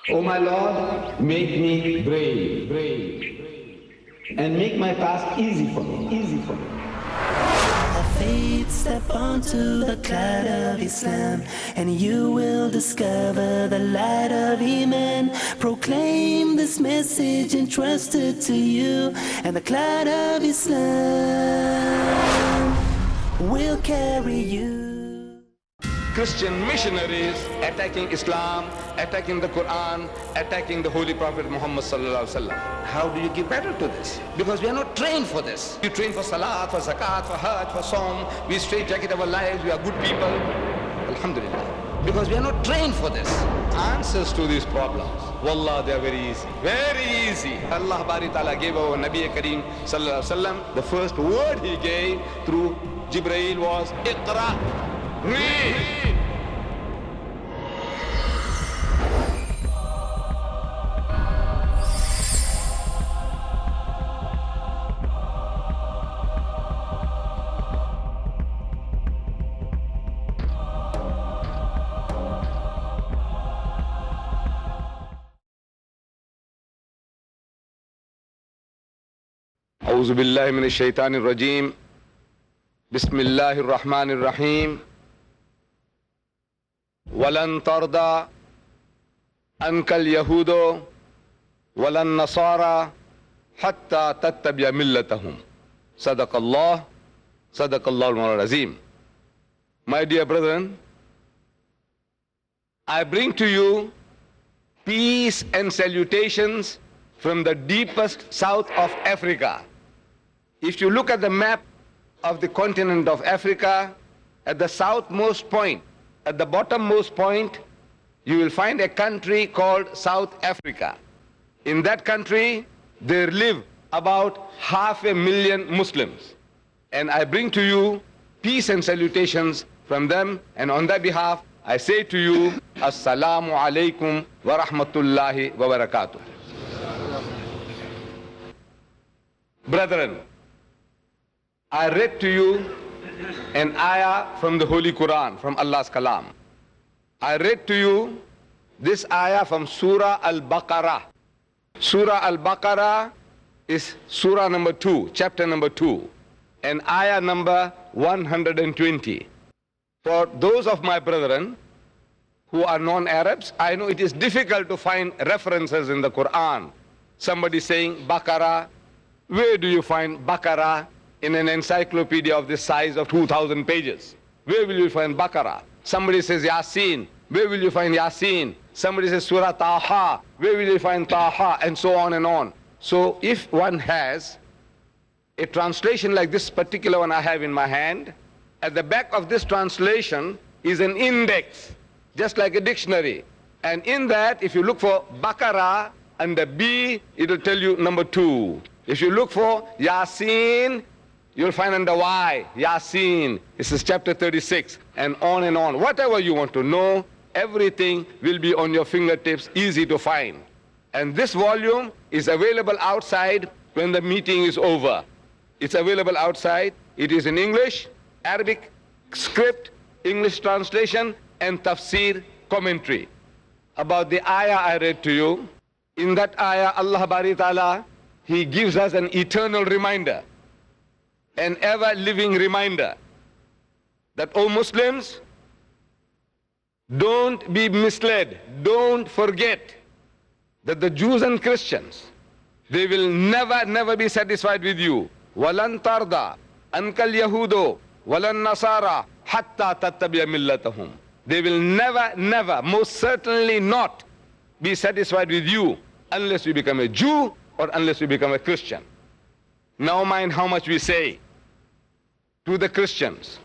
O my Lord, make me brave, and make my task easy for me. Faith, step onto the cloud of Islam, and you will discover the light of Iman. Proclaim this message entrusted to you, and the cloud of Islam will carry you. Christian missionaries attacking Islam, attacking the Quran, attacking the Holy Prophet Muhammad sallallahu alaihi wasallam. How do you give battle to this? Because we are not trained for this. We train for salat, for zakat, for hajj, for sawm. We straight jacket our lives. We are good people. Alhamdulillah. Because we are not trained for this. Answers to these problems, wallah, they are very easy. Very easy. Allah Bari Ta'ala gave our Nabi Kareem sallallahu alaihi wasallam. The first word he gave through Jibreel was Iqra. Read. أعوذ بالله من الشيطان الرجيم بسم الله الرحمن الرحيم ولن ترضى عنك اليهود ولا النصارى حتى تتبع ملتهم صدق الله المولى العظيم. My dear brethren, I bring to you peace and salutations from the deepest south of Africa. If you look at the map of the continent of Africa, at the southmost point, at the bottommost point, you will find a country called South Africa. In that country, there live about 500,000 Muslims. And I bring to you peace and salutations from them, and on their behalf, I say to you, Assalamu alaikum wa rahmatullahi wa barakatuh. Brethren, I read to you an ayah from the Holy Quran, from Allah's Kalam. I read to you this ayah from Surah Al-Baqarah. Surah Al-Baqarah is Surah number 2, chapter number 2, and ayah number 120. For those of my brethren who are non-Arabs, I know it is difficult to find references in the Quran. Somebody saying Baqarah. Where do you find Baqarah in an encyclopedia of the size of 2,000 pages? Where will you find Baqarah? Somebody says Yasin. Where will you find Yasin? Somebody says Surah Taha. Where will you find Taha? And so on and on. So if one has a translation like this particular one I have in my hand, at the back of this translation is an index, just like a dictionary. And in that, if you look for Baqarah under B, it will tell you number 2. If you look for Yasin, you'll find under Y, Yasin. This is chapter 36, and on and on. Whatever you want to know, everything will be on your fingertips, easy to find. And this volume is available outside when the meeting is over. It's available outside. It is in English, Arabic script, English translation, and tafsir commentary. About the ayah I read to you, in that ayah, Allah Bari Ta'ala, He gives us an eternal reminder, an ever-living reminder that, O Muslims, don't be misled, don't forget that the Jews and Christians, they will never be satisfied with you. وَلَن تَرْضَى أَنْكَ الْيَهُودُ وَلَن نَصَارَى حَتَّى تَتَّبِعَ مِلَّتَهُمْ. They will never, most certainly not be satisfied with you unless you become a Jew or unless you become a Christian. Now mind how much we say to the Christians.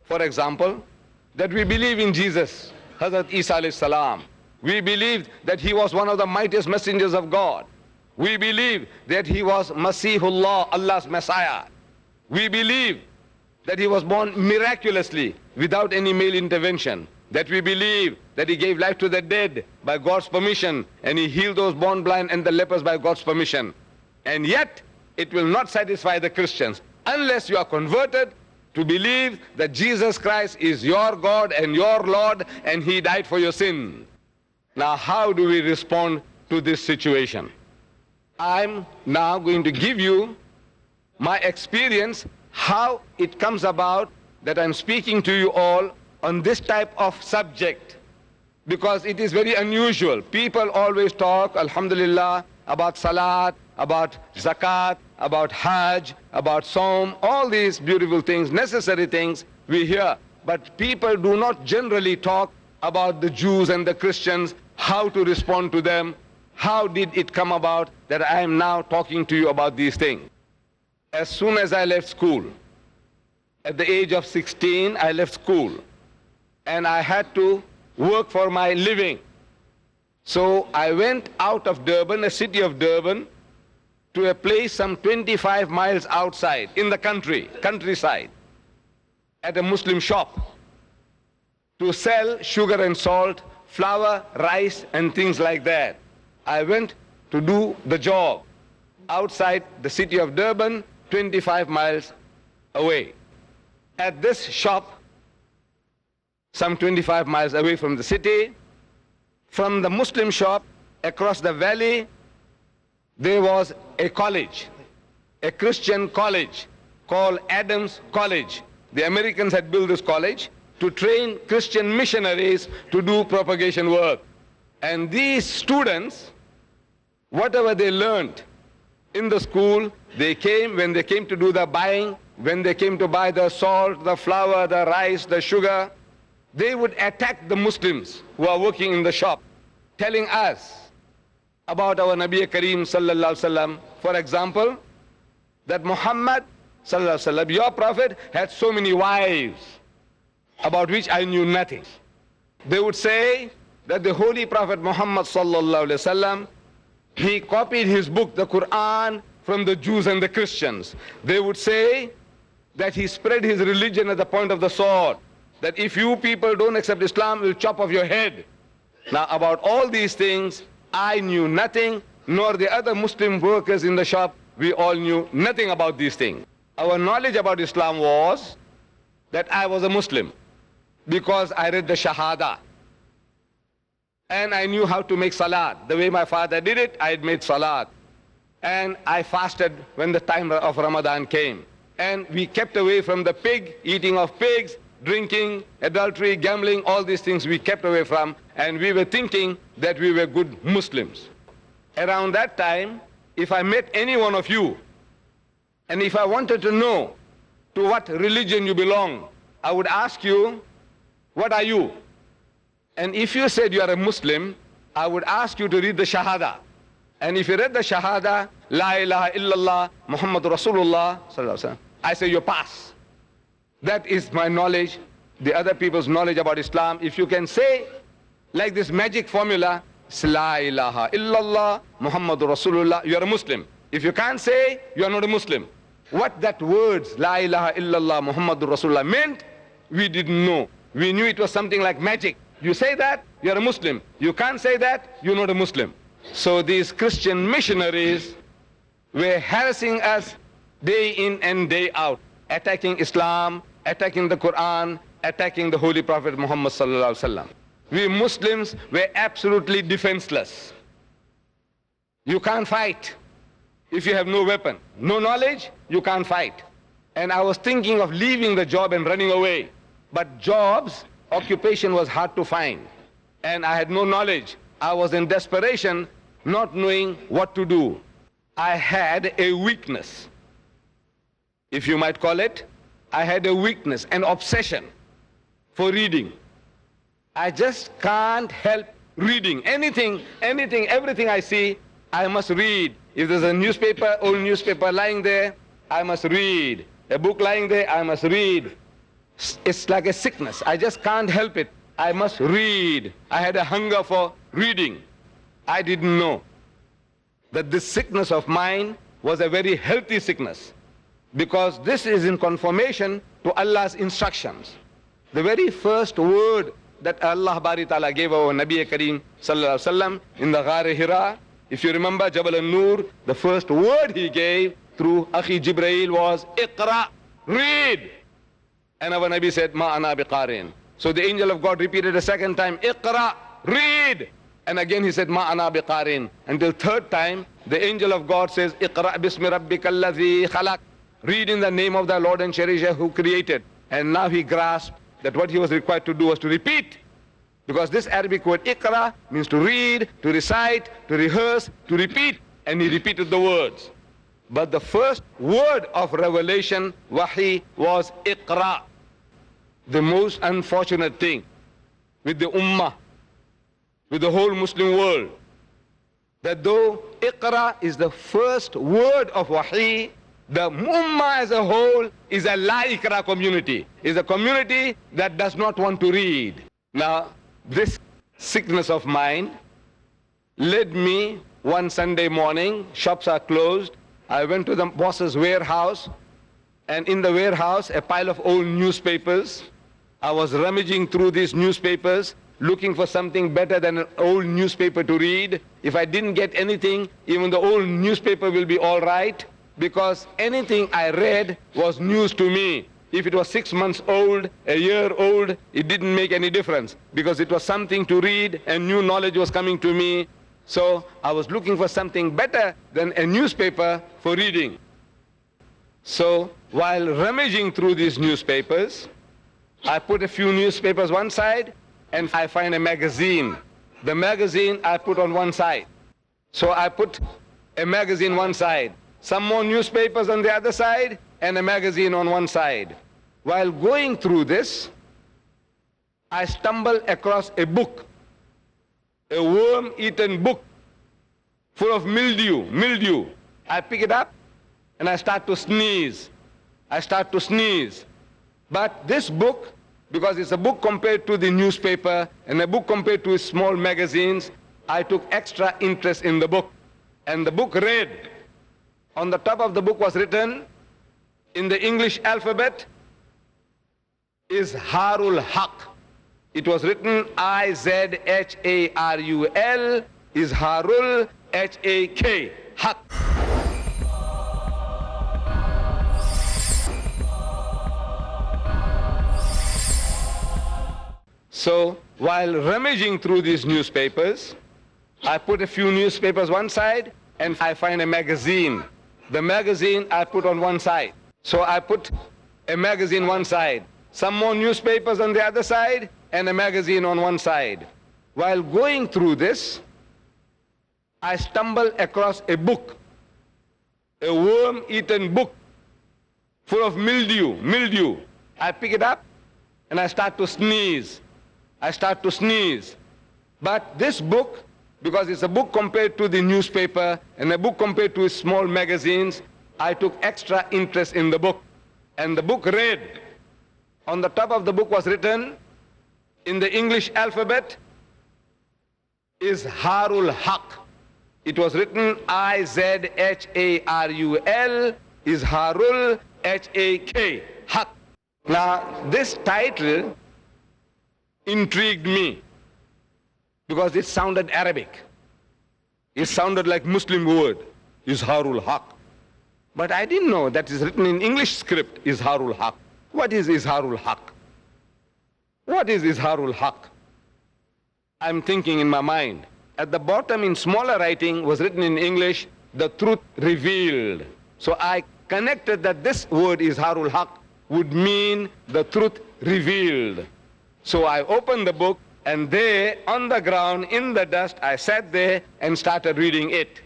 For example, that we believe in Jesus, Hazrat Isa alayhi salam. We believe that he was one of the mightiest messengers of God. We believe that he was Masihullah, Allah's Messiah. We believe that he was born miraculously without any male intervention. That we believe that he gave life to the dead by God's permission, and he healed those born blind and the lepers by God's permission. And yet, it will not satisfy the Christians unless you are converted to believe that Jesus Christ is your God and your Lord, and he died for your sin. Now, how do we respond to this situation? I'm now going to give you my experience, how it comes about that I'm speaking to you all on this type of subject, because it is very unusual. People always talk, alhamdulillah, about salat, about zakat, about hajj, about saum, all these beautiful things, necessary things we hear. But people do not generally talk about the Jews and the Christians, how to respond to them. How did it come about that I am now talking to you about these things? As soon as I left school, at the age of 16, I left school, and I had to work for my living. So I went out of Durban, a city of Durban, to a place some 25 miles outside, in the countryside, at a Muslim shop, to sell sugar and salt, flour, rice, and things like that. I went to do the job outside the city of Durban, 25 miles away. At this shop, some 25 miles away from the city, from the Muslim shop, across the valley, there was a college, a Christian college called Adams College. The Americans had built this college to train Christian missionaries to do propagation work. And these students, whatever they learned in the school, when they came to do the buying, when they came to buy the salt, the flour, the rice, the sugar, they would attack the Muslims who are working in the shop, telling us about our Nabi Kareem sallallahu alaihi wasallam. For example, that Muhammad sallallahu alaihi wasallam, your prophet, had so many wives, about which I knew nothing. They would say that the holy prophet Muhammad sallallahu alaihi wasallam, he copied his book, the Quran, from the Jews and the Christians. They would say that he spread his religion at the point of the sword, that if you people don't accept Islam, we'll chop off your head. Now, about all these things, I knew nothing, nor the other Muslim workers in the shop. We all knew nothing about these things. Our knowledge about Islam was that I was a Muslim because I read the Shahada. And I knew how to make salat. The way my father did it, I had made salat. And I fasted when the time of Ramadan came. And we kept away from the pig, eating of pigs, drinking, adultery, gambling, all these things we kept away from. And we were thinking that we were good Muslims. Around that time, if I met any one of you, and if I wanted to know to what religion you belong, I would ask you, what are you? And if you said you are a Muslim, I would ask you to read the Shahada. And if you read the Shahada, La ilaha illallah, Muhammad Rasulullah, I say you pass. That is my knowledge, the other people's knowledge about Islam. If you can say, like this magic formula, La ilaha illallah, Muhammad Rasulullah, you are a Muslim. If you can't say, you are not a Muslim. What that words, La ilaha illallah, Muhammad Rasulullah, meant, we didn't know. We knew it was something like magic. You say that, you're a Muslim. You can't say that, you're not a Muslim. So these Christian missionaries were harassing us day in and day out, attacking Islam, attacking the Quran, attacking the Holy Prophet Muhammad sallallahu alaihi wasallam. We Muslims were absolutely defenseless. You can't fight if you have no weapon. No knowledge, you can't fight. And I was thinking of leaving the job and running away. But jobs, occupation was hard to find. And I had no knowledge. I was in desperation, not knowing what to do. I had a weakness, if you might call it. I had a weakness, an obsession for reading. I just can't help reading. Anything, everything I see, I must read. If there's a newspaper, old newspaper lying there, I must read. A book lying there, I must read. It's like a sickness. I just can't help it. I must read. I had a hunger for reading. I didn't know that this sickness of mine was a very healthy sickness, because this is in conformation to Allah's instructions. The very first word that Allah Bari Ta'ala gave our Nabi Kareem Sallallahu Alaihi Wasallam in the Ghar Hira, if you remember Jabal al-Nur, the first word he gave through Akhi Jibreel was, Iqra, read. And our Nabi said, Ma ana biqarin. So the angel of God repeated a second time, Iqra, read. And again he said, Ma'ana biqarin. Until third time, the angel of God says, Iqra' bismi rabbika alladhi khalaq. Read in the name of thy Lord and Cherisher who created. And now he grasped that what he was required to do was to repeat. Because this Arabic word Iqra means to read, to recite, to rehearse, to repeat. And he repeated the words. But the first word of revelation, wahi, was Iqra. The most unfortunate thing with the ummah, with the whole Muslim world, that though Iqra is the first word of wahi, the ummah as a whole is a la Iqra community, is a community that does not want to read. Now, this sickness of mine led me one Sunday morning, shops are closed, I went to the boss's warehouse, and in the warehouse, a pile of old newspapers. I was rummaging through these newspapers, looking for something better than an old newspaper to read. If I didn't get anything, even the old newspaper will be all right, because anything I read was news to me. If it was 6 months old, a year old, it didn't make any difference, because it was something to read and new knowledge was coming to me. So I was looking for something better than a newspaper for reading. So while rummaging through these newspapers, I put a few newspapers one side and I find a magazine. The magazine I put on one side. So I put a magazine one side, some more newspapers on the other side, and a magazine on one side. While going through this, I stumbled across a book, a worm-eaten book full of mildew. I pick it up and I start to sneeze. But this book, because it's a book compared to the newspaper and a book compared to small magazines, I took extra interest in the book. And the book read, on the top of the book was written, in the English alphabet, is Harul Haq. It was written I-Z-H-A-R-U-L, is Harul, H-A-K, Haq. So while rummaging through these newspapers, I put a few newspapers one side and I find a magazine. The magazine I put on one side. So I put a magazine one side, some more newspapers on the other side, and a magazine on one side. While going through this, I stumbled across a book, a worm-eaten book full of mildew. I pick it up and I start to sneeze. But this book, because it's a book compared to the newspaper and a book compared to small magazines, I took extra interest in the book. And the book read, on the top of the book was written, in the English alphabet, is Harul Haq. It was written I-Z-H-A-R-U-L, is Harul, H-A-K, Haq. Now, this title intrigued me because it sounded Arabic. It sounded like Muslim word, Izharul Haq. But I didn't know that is written in English script, Izharul Haq. What is Izharul Haq? What is Izharul Haq? I'm thinking in my mind. At the bottom in smaller writing was written in English, the truth revealed. So I connected that this word Izharul Haq would mean the truth revealed. So I opened the book, and there on the ground in the dust I sat there and started reading it.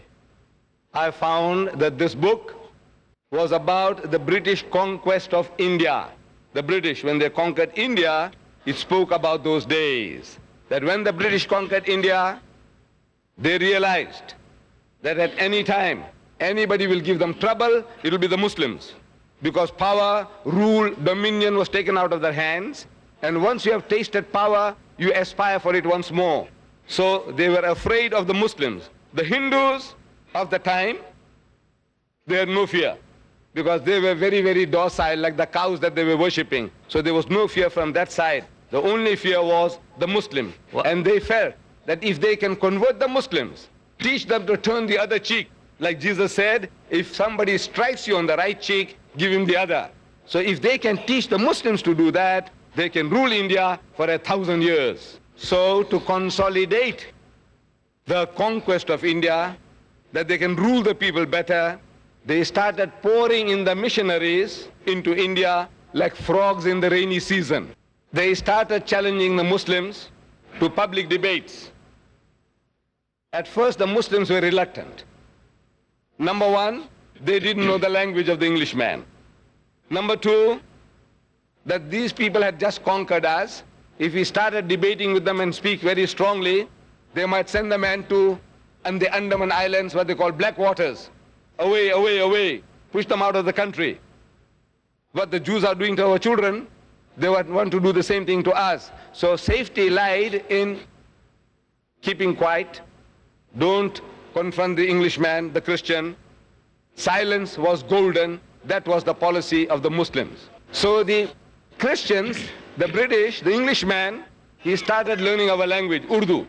I found that this book was about the British conquest of India. The British, when they conquered India, it spoke about those days. That when the British conquered India, they realized that at any time anybody will give them trouble, it will be the Muslims. Because power, rule, dominion was taken out of their hands. And once you have tasted power, you aspire for it once more. So they were afraid of the Muslims. The Hindus of the time, they had no fear, because they were very, very docile, like the cows that they were worshipping. So there was no fear from that side. The only fear was the Muslim. And they felt that if they can convert the Muslims, teach them to turn the other cheek, like Jesus said, if somebody strikes you on the right cheek, give him the other. So if they can teach the Muslims to do that, they can rule India for 1,000 years. So to consolidate the conquest of India, that they can rule the people better, they started pouring in the missionaries into India like frogs in the rainy season. They started challenging the Muslims to public debates. At first, the Muslims were reluctant. Number one, they didn't know the language of the Englishman. Number two, that these people had just conquered us. If we started debating with them and speak very strongly, they might send the man to the Andaman Islands, what they call black waters. Away, away, away. Push them out of the country. What the Jews are doing to our children, they would want to do the same thing to us. So safety lied in keeping quiet. Don't confront the Englishman, the Christian. Silence was golden. That was the policy of the Muslims. So the Christians, the British, the Englishman, he started learning our language, Urdu.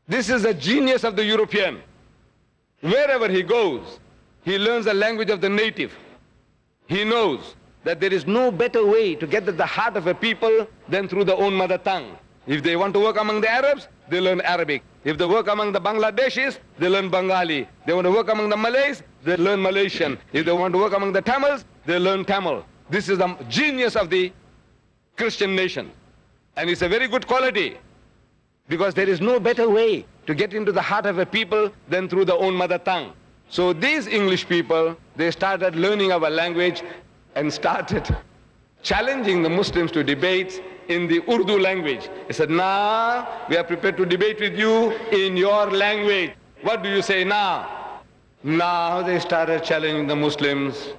This is the genius of the European. Wherever he goes, he learns the language of the native. He knows that there is no better way to get at the heart of a people than through their own mother tongue. If they want to work among the Arabs, they learn Arabic. If they work among the Bangladeshis, they learn Bengali. They want to work among the Malays, they learn Malaysian. If they want to work among the Tamils, they learn Tamil. This is the genius of the Christian nation. And it's a very good quality, because there is no better way to get into the heart of a people than through their own mother tongue. So these English people, they started learning our language and started challenging the Muslims to debates in the Urdu language. They said, "Nah, we are prepared to debate with you in your language. What do you say now?" Now they started challenging the Muslims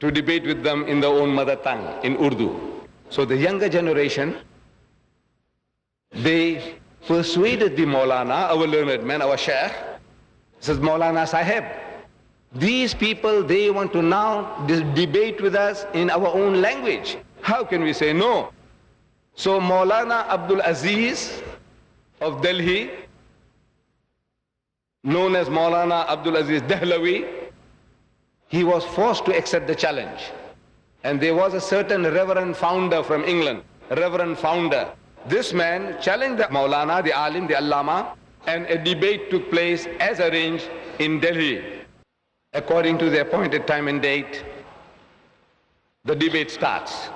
to debate with them in their own mother tongue, in Urdu. So the younger generation, they persuaded the Maulana, our learned man, our Shaykh, says, "Maulana Sahib, these people, they want to now debate with us in our own language. How can we say no?" So Maulana Abdul Aziz of Delhi, known as Maulana Abdul Aziz Dehlawi, he was forced to accept the challenge. And there was a certain reverend founder from England, reverend founder. This man challenged the Maulana, the Alim, the Allama, and a debate took place as arranged in Delhi. According to the appointed time and date, the debate starts.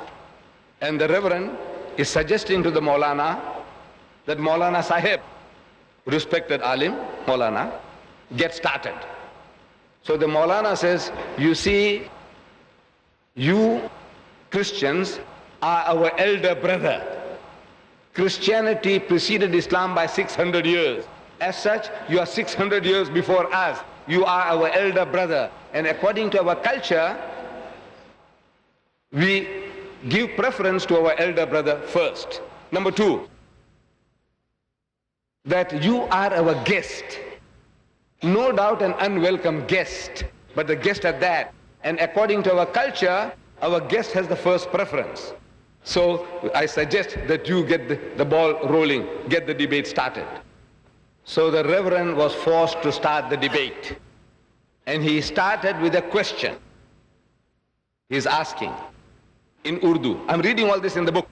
And the Reverend is suggesting to the Maulana that Maulana Sahib, respected Alim, Maulana, get started. So the Maulana says, "You see, you Christians are our elder brother. Christianity preceded Islam by 600 years. As such, you are 600 years before us. You are our elder brother. And according to our culture, we give preference to our elder brother first. Number two, that you are our guest. No doubt an unwelcome guest, but the guest at that. And according to our culture, our guest has the first preference. So I suggest that you get the ball rolling, get the debate started." So the Reverend was forced to start the debate. And he started with a question. He's asking in Urdu. I'm reading all this in the book.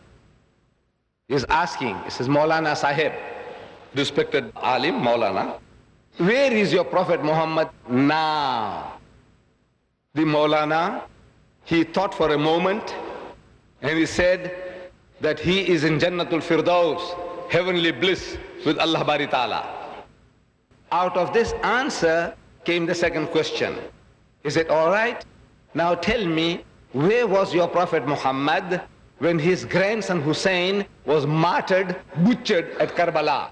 He's asking, he says, "Maulana Sahib, respected Alim, Maulana, where is your Prophet Muhammad now?" The Maulana, he thought for a moment, and he said that he is in Jannatul Firdaus, heavenly bliss with Allah Bari Ta'ala. Out of this answer came the second question. He said, "All right, now tell me, where was your Prophet Muhammad when his grandson Hussein was martyred, butchered at Karbala?"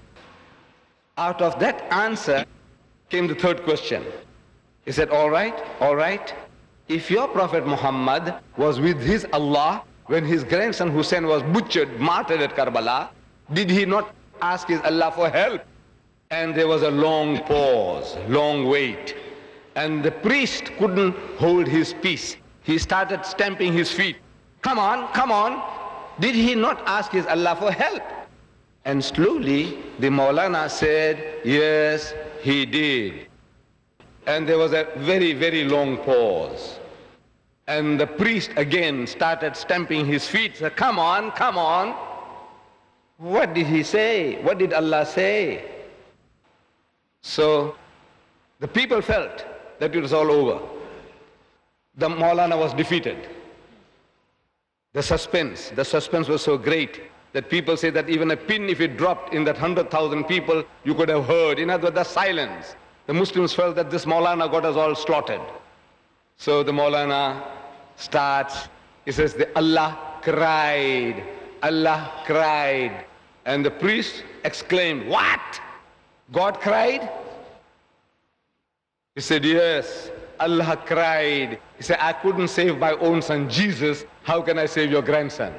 Out of that answer came the third question. He said, all right, if your Prophet Muhammad was with his Allah when his grandson Hussein was butchered, martyred at Karbala, did he not ask his Allah for help? And there was a long pause, long wait. And the priest couldn't hold his peace. He started stamping his feet. Come on. Did he not ask his Allah for help? And slowly the Maulana said, yes, he did. And there was a very, very long pause. And the priest again started stamping his feet. Said, come on. What did he say? What did Allah say? So the people felt that it was all over. The Maulana was defeated. The suspense was so great that people say that even a pin, if it dropped in that 100,000 people, you could have heard. In other words, the silence. The Muslims felt that this Maulana got us all slaughtered. So the Maulana starts, he says, Allah cried, Allah cried. And the priest exclaimed, what? God cried? He said, yes, Allah cried. He said, I couldn't save my own son Jesus. How can I save your grandson?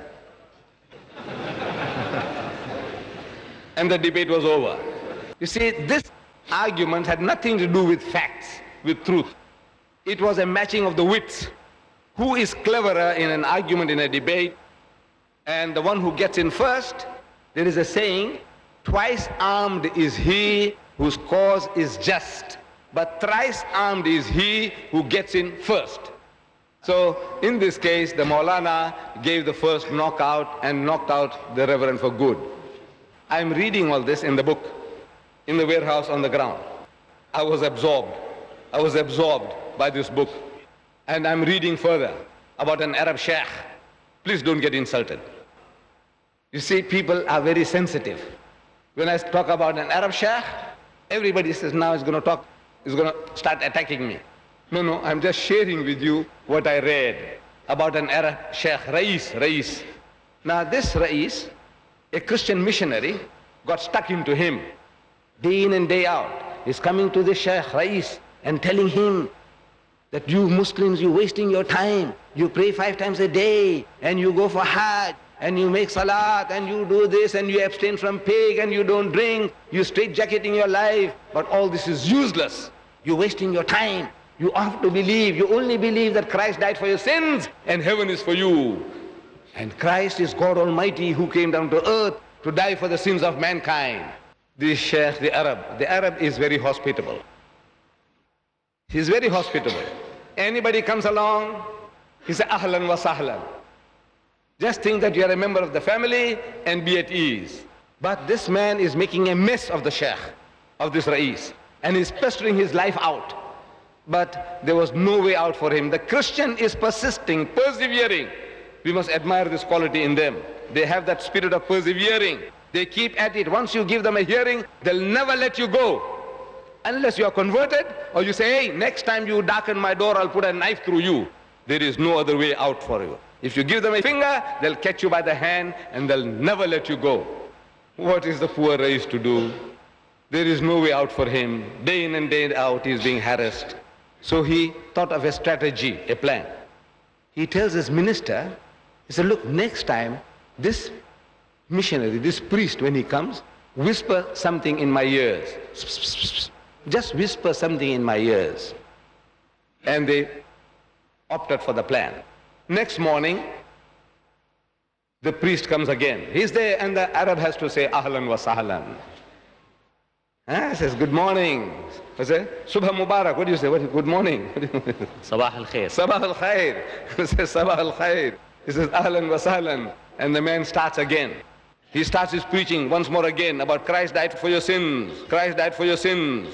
And the debate was over. You see, this argument had nothing to do with facts, with truth. It was a matching of the wits. Who is cleverer in an argument, in a debate? And the one who gets in first, there is a saying, twice armed is he whose cause is just, but thrice armed is he who gets in first. So in this case, the Maulana gave the first knockout and knocked out the Reverend for good. I'm reading all this in the book, in the warehouse on the ground. I was absorbed by this book. And I'm reading further about an Arab sheikh. Please don't get insulted. You see, people are very sensitive. When I talk about an Arab sheikh, everybody says now he's going to start attacking me. No, I'm just sharing with you what I read about an Arab sheikh, Rais. Now this Rais, a Christian missionary, got stuck into him. Day in and day out, he's coming to the sheikh, Rais, and telling him that you Muslims, you're wasting your time. You pray 5 times a day, and you go for Hajj, and you make salat, and you do this, and you abstain from pig, and you don't drink, you straitjacketing your life. But all this is useless. You're wasting your time. You have to believe, you only believe that Christ died for your sins, and heaven is for you. And Christ is God Almighty who came down to earth to die for the sins of mankind. This sheikh, the Arab is very hospitable. He's very hospitable. Anybody comes along, he says, ahlan wa sahlan. Just think that you are a member of the family and be at ease. But this man is making a mess of the sheikh, of this Rais, and he's pestering his life out. But there was no way out for him. The Christian is persisting, persevering. We must admire this quality in them. They have that spirit of persevering. They keep at it. Once you give them a hearing, they'll never let you go. Unless you are converted, or you say, hey, next time you darken my door, I'll put a knife through you. There is no other way out for you. If you give them a finger, they'll catch you by the hand, and they'll never let you go. What is the poor Rais to do? There is no way out for him. Day in and day out, he is being harassed. So he thought of a strategy, a plan. He tells his minister, he said, look, next time, this missionary, this priest, when he comes, whisper something in my ears. Just whisper something in my ears. And they opted for the plan. Next morning, the priest comes again. He's there, and the Arab has to say, ahlan wa sahlan. He says, good morning. I say, Subha Mubarak. What do you say? Good morning. Sabah al-khair. Sabah al-khair. He says, Sabah al-khair. He says, ahlan wa sahlan. And the man starts again. He starts his preaching once more again about Christ died for your sins. Christ died for your sins.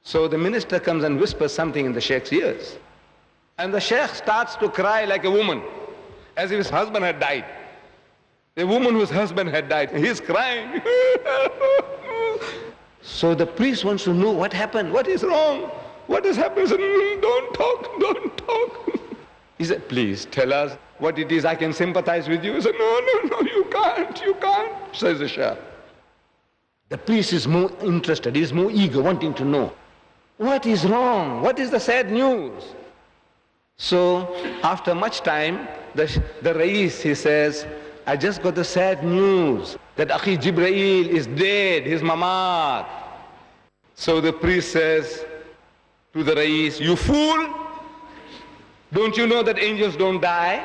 So the minister comes and whispers something in the sheikh's ears. And the sheikh starts to cry like a woman, as if his husband had died. A woman whose husband had died. He's crying. So the priest wants to know what happened. What is wrong? What has happened? He said, don't talk. He said, please tell us what it is. I can sympathize with you. He said, no, you can't, says the sheikh. The priest is more interested, he is more eager, wanting to know. What is wrong? What is the sad news? So after much time, the Rais, he says, I just got the sad news that Akhi Jibreel is dead, his mamat. So the priest says to the Rais, you fool! Don't you know that angels don't die?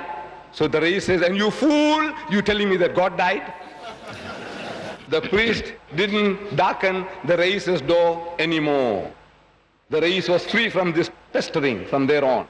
So the Rais says, and you fool, you telling me that God died? The priest didn't darken the Rais's door anymore. The Rais was free from this pestering from there on.